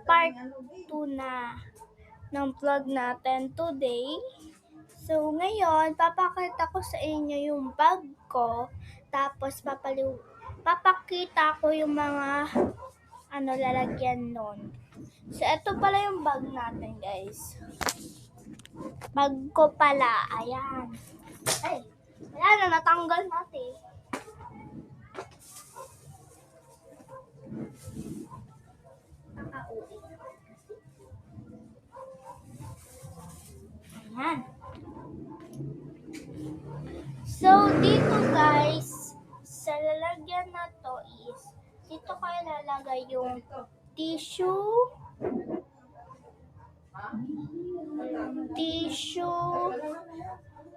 part 2 na ng vlog natin today. So, ngayon, papakita ko sa inyo yung bag ko. Tapos, papakita ko yung mga lalagyan nun. So, ito pala yung bag natin, guys. Bag ko pala. Ayan. Ay, wala na, natanggal natin. Ayan. So, dito guys, sa lalagyan na to is, dito kayo lalagay yung tissue,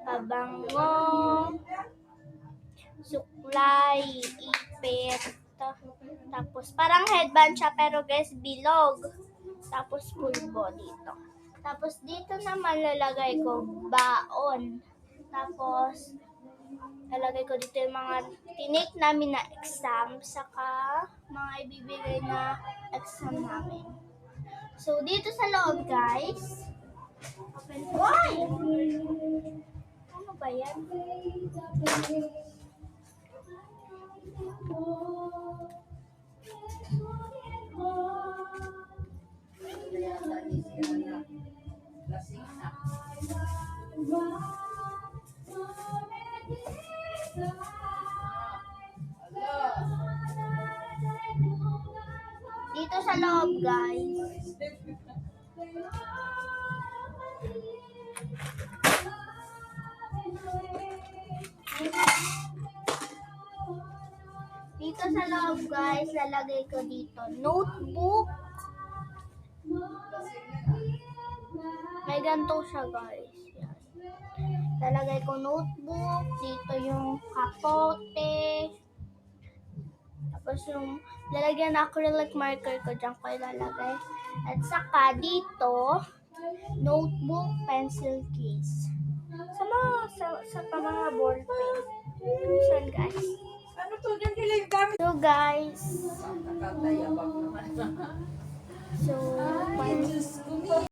pabango, suklay, ipit, tapos parang headband siya pero guys bilog, tapos pulbo dito. Tapos dito naman lalagay ko baon, tapos lalagay ko dito yung mga tinake namin na exam, saka mga ibibigay na exam namin. So, dito sa loob, guys. Why? Ano ba yan? Dito sa loob, guys. Dito sa loob, guys, lalagay ko dito notebook. May ganito siya, guys. Yan. Lalagay ko notebook. Dito yung kapote. Tapos yung lalagyan na acrylic marker ko, dyan ko ilalagay. At saka dito, notebook, pencil case. Sa mga ball pen. Saan, guys? Ano to? Diyan nila yung gamit. So, guys. Nakatayabak naman. So,